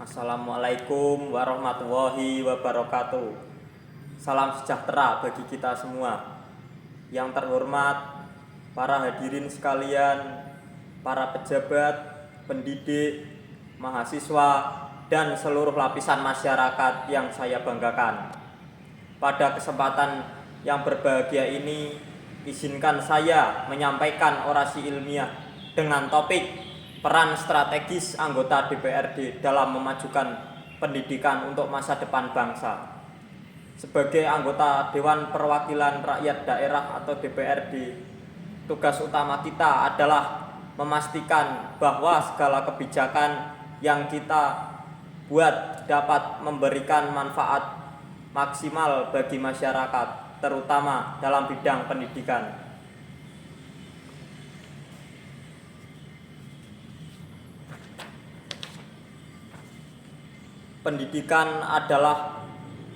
Assalamualaikum warahmatullahi wabarakatuh. Salam sejahtera bagi kita semua. Yang terhormat para hadirin sekalian, para pejabat, pendidik, mahasiswa, dan seluruh lapisan masyarakat yang saya banggakan. Pada kesempatan yang berbahagia ini, izinkan saya menyampaikan orasi ilmiah dengan topik peran strategis anggota DPRD dalam memajukan pendidikan untuk masa depan bangsa. Sebagai anggota Dewan Perwakilan Rakyat Daerah atau DPRD, tugas utama kita adalah memastikan bahwa segala kebijakan yang kita buat dapat memberikan manfaat maksimal bagi masyarakat, terutama dalam bidang pendidikan. Pendidikan adalah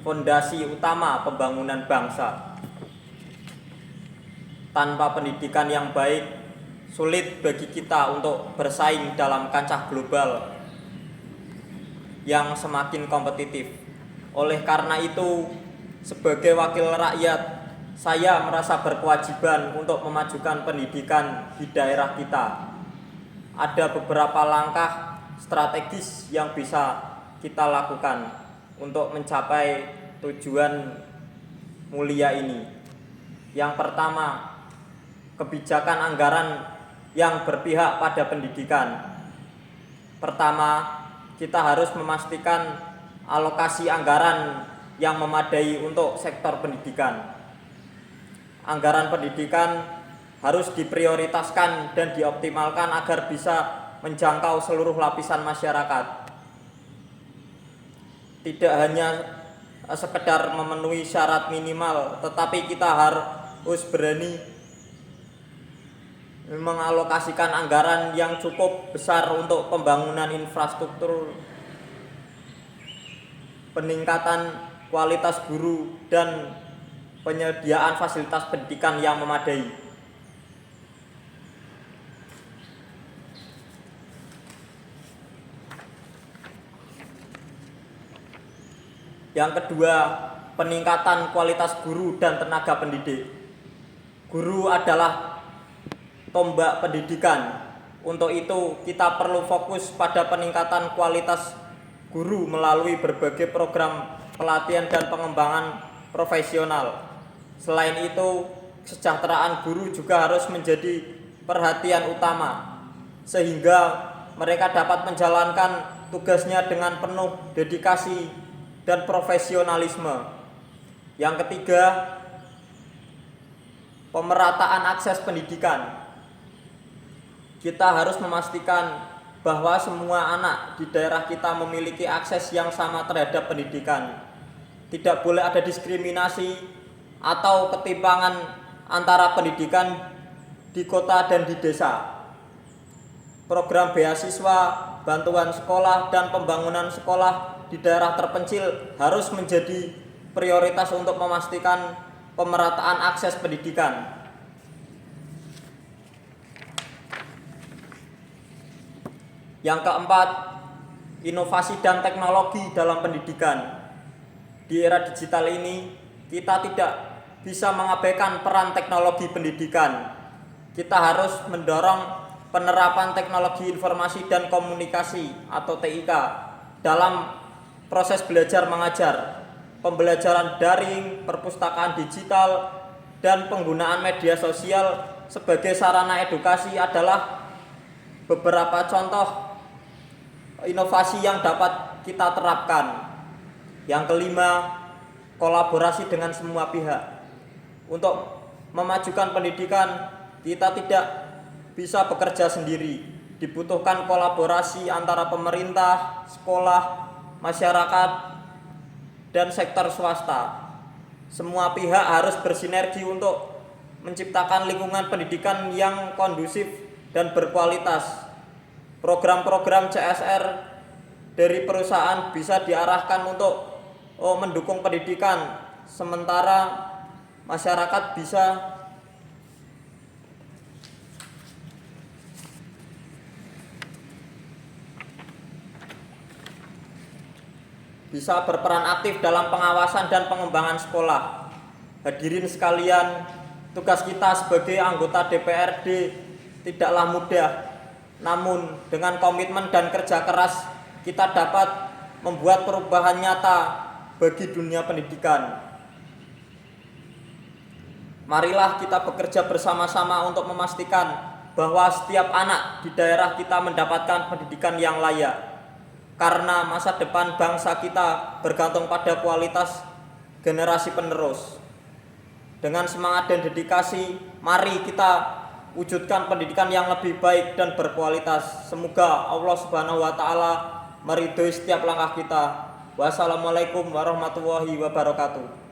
fondasi utama pembangunan bangsa. Tanpa pendidikan yang baik, sulit bagi kita untuk bersaing dalam kancah global yang semakin kompetitif. Oleh karena itu, sebagai wakil rakyat, saya merasa berkewajiban untuk memajukan pendidikan di daerah kita. Ada beberapa langkah strategis yang bisa kita lakukan untuk mencapai tujuan mulia ini. Yang pertama, kebijakan anggaran yang berpihak pada pendidikan. Pertama, kita harus memastikan alokasi anggaran yang memadai untuk sektor pendidikan. Anggaran pendidikan harus diprioritaskan dan dioptimalkan agar bisa menjangkau seluruh lapisan masyarakat. Tidak hanya sekedar memenuhi syarat minimal, tetapi kita harus berani mengalokasikan anggaran yang cukup besar untuk pembangunan infrastruktur, peningkatan kualitas guru, dan penyediaan fasilitas pendidikan yang memadai. Yang kedua, peningkatan kualitas guru dan tenaga pendidik. Guru adalah tombak pendidikan. Untuk itu, kita perlu fokus pada peningkatan kualitas guru melalui berbagai program pelatihan dan pengembangan profesional. Selain itu, kesejahteraan guru juga harus menjadi perhatian utama, sehingga mereka dapat menjalankan tugasnya dengan penuh dedikasi dan profesionalisme. Yang ketiga, pemerataan akses pendidikan. Kita harus memastikan bahwa semua anak di daerah kita memiliki akses yang sama terhadap pendidikan. Tidak boleh ada diskriminasi atau ketimpangan antara pendidikan di kota dan di desa. Program beasiswa, bantuan sekolah, dan pembangunan sekolah di daerah terpencil harus menjadi prioritas untuk memastikan pemerataan akses pendidikan. Yang keempat, inovasi dan teknologi dalam pendidikan. Di era digital ini, kita tidak bisa mengabaikan peran teknologi pendidikan. Kita harus mendorong penerapan teknologi informasi dan komunikasi atau TIK dalam proses belajar mengajar, pembelajaran daring, perpustakaan digital, dan penggunaan media sosial sebagai sarana edukasi adalah beberapa contoh inovasi yang dapat kita terapkan. Yang kelima, kolaborasi dengan semua pihak. Untuk memajukan pendidikan, kita tidak bisa bekerja sendiri. Dibutuhkan kolaborasi antara pemerintah, sekolah, masyarakat, dan sektor swasta. Semua pihak harus bersinergi untuk menciptakan lingkungan pendidikan yang kondusif dan berkualitas. Program-program CSR dari perusahaan bisa diarahkan untuk mendukung pendidikan, sementara masyarakat bisa bisa berperan aktif dalam pengawasan dan pengembangan sekolah. Hadirin sekalian, tugas kita sebagai anggota DPRD tidaklah mudah, namun dengan komitmen dan kerja keras kita dapat membuat perubahan nyata bagi dunia pendidikan. Marilah kita bekerja bersama-sama untuk memastikan bahwa setiap anak di daerah kita mendapatkan pendidikan yang layak. Karena masa depan bangsa kita bergantung pada kualitas generasi penerus. Dengan semangat dan dedikasi, mari kita wujudkan pendidikan yang lebih baik dan berkualitas. Semoga Allah Subhanahu wa taala meridhoi setiap langkah kita. Wassalamualaikum warahmatullahi wabarakatuh.